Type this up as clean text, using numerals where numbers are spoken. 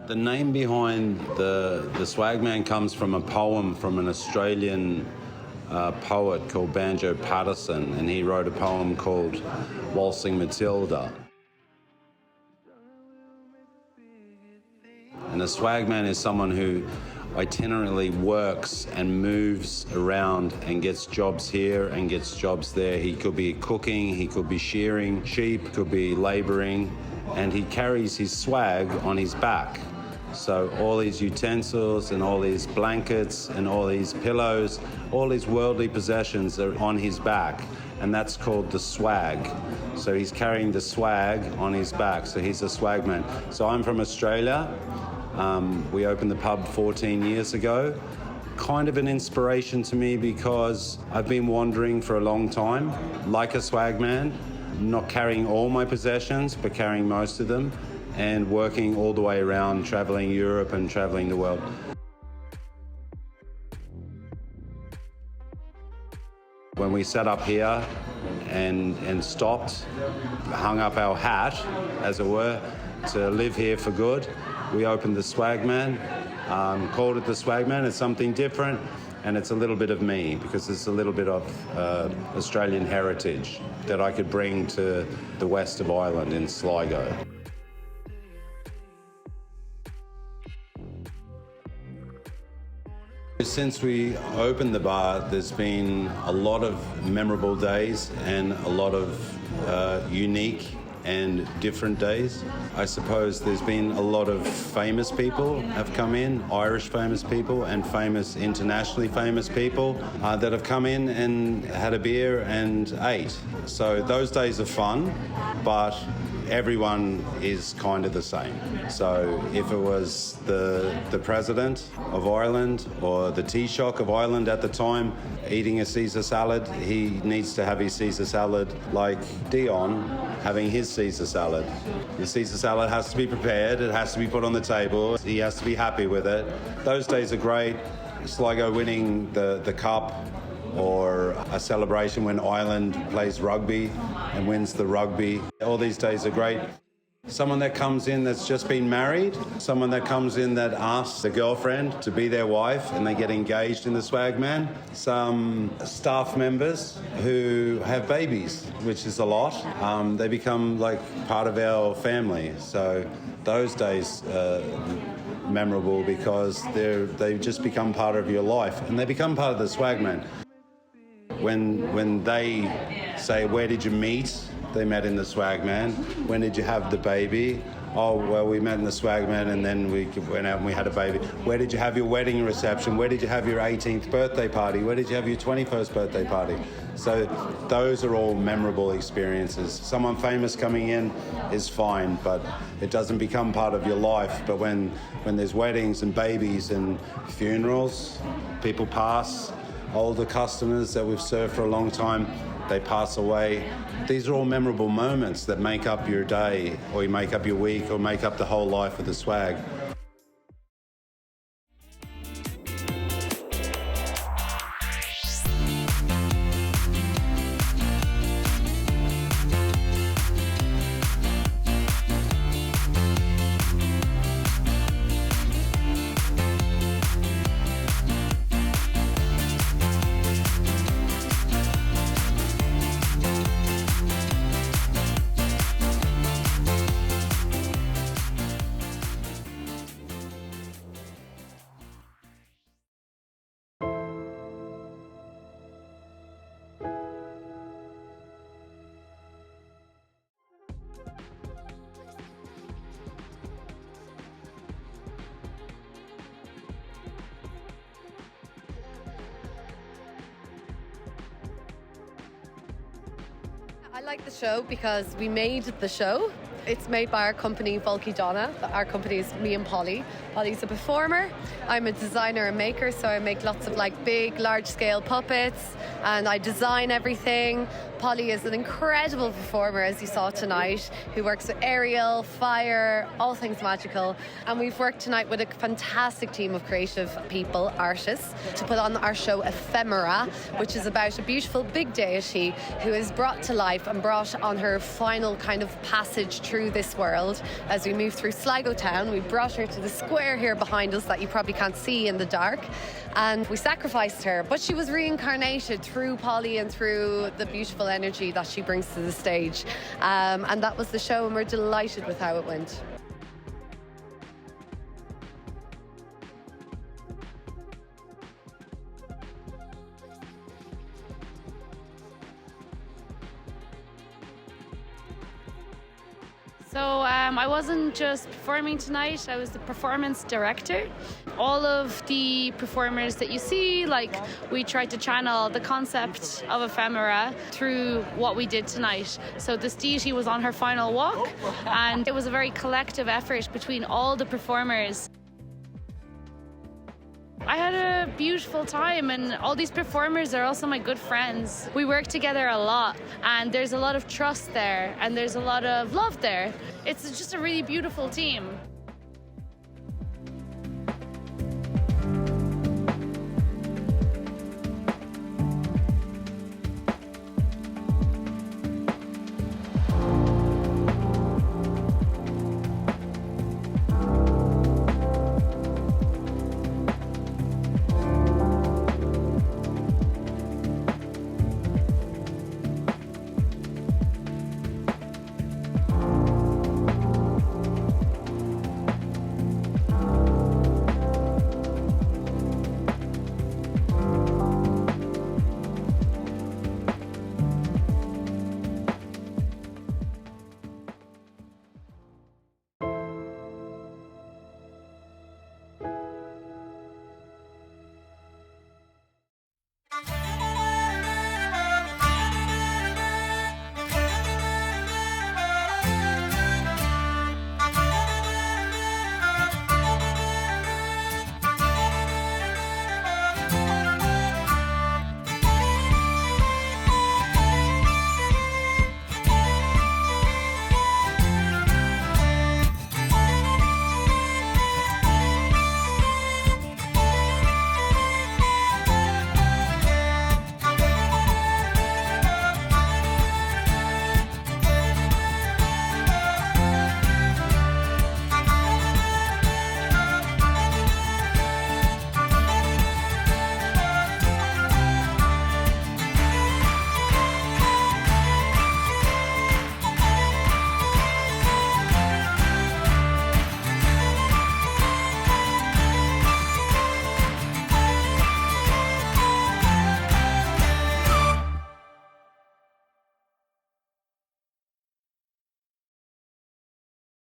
The name behind the Swagman comes from a poem from an Australian poet called Banjo Patterson, and he wrote a poem called Waltzing Matilda. And a swagman is someone who itinerantly works and moves around and gets jobs here and gets jobs there. He could be cooking, he could be shearing sheep, could be labouring, and he carries his swag on his back. So all these utensils and all these blankets and all these pillows, all these worldly possessions are on his back, and that's called the swag. So he's carrying the swag on his back, so he's a swagman. So I'm from Australia. We opened the pub 14 years ago. Kind of an inspiration to me because I've been wandering for a long time, like a swagman, not carrying all my possessions, but carrying most of them, and working all the way around, traveling Europe and traveling the world. When we set up here and stopped, hung up our hat, as it were, to live here for good, we opened the Swagman, called it the Swagman. It's something different, and it's a little bit of me, because it's a little bit of Australian heritage that I could bring to the west of Ireland in Sligo. Since we opened the bar, there's been a lot of memorable days and a lot of unique and different days. I suppose there's been a lot of famous people have come in, Irish famous people and famous, internationally famous people that have come in and had a beer and ate. So those days are fun, but everyone is kind of the same. So if it was the president of Ireland or the Taoiseach of Ireland at the time eating a Caesar salad, he needs to have his Caesar salad like Dion having his Caesar salad. The Caesar salad has to be prepared, it has to be put on the table, he has to be happy with it. Those days are great. Sligo winning the cup, or a celebration when Ireland plays rugby and wins the rugby. All these days are great. Someone that comes in that's just been married, someone that comes in that asks a girlfriend to be their wife and they get engaged in the Swagman. Some staff members who have babies, which is a lot. They become like part of our family. So those days memorable because they just become part of your life and they become part of the Swagman. When they say, where did you meet? They met in the Swagman. When did you have the baby? Oh, well, we met in the Swagman and then we went out and we had a baby. Where did you have your wedding reception? Where did you have your 18th birthday party? Where did you have your 21st birthday party? So those are all memorable experiences. Someone famous coming in is fine, but it doesn't become part of your life. But when there's weddings and babies and funerals, people pass. Older customers that we've served for a long time, they pass away. These are all memorable moments that make up your day, or you make up your week, or make up the whole life of the swag. I like the show because we made the show. It's made by our company, Volky Donna. Our company is me and Polly. Polly's a performer. I'm a designer and maker, so I make lots of big, large-scale puppets, and I design everything. Polly is an incredible performer, as you saw tonight, who works with aerial, fire, all things magical. And we've worked tonight with a fantastic team of creative people, artists, to put on our show Ephemera, which is about a beautiful big deity who is brought to life and brought on her final kind of passage through this world. As we move through Sligo town, we brought her to the square here behind us that you probably can't see in the dark, and we sacrificed her, but she was reincarnated through Polly and through the beautiful energy that she brings to the stage, and that was the show, and we're delighted with how it went. So I wasn't just performing tonight, I was the performance director. All of the performers that you see, we tried to channel the concept of Ephemera through what we did tonight. So this deity was on her final walk, and it was a very collective effort between all the performers. I had a beautiful time, and all these performers are also my good friends. We work together a lot, and there's a lot of trust there, and there's a lot of love there. It's just a really beautiful team.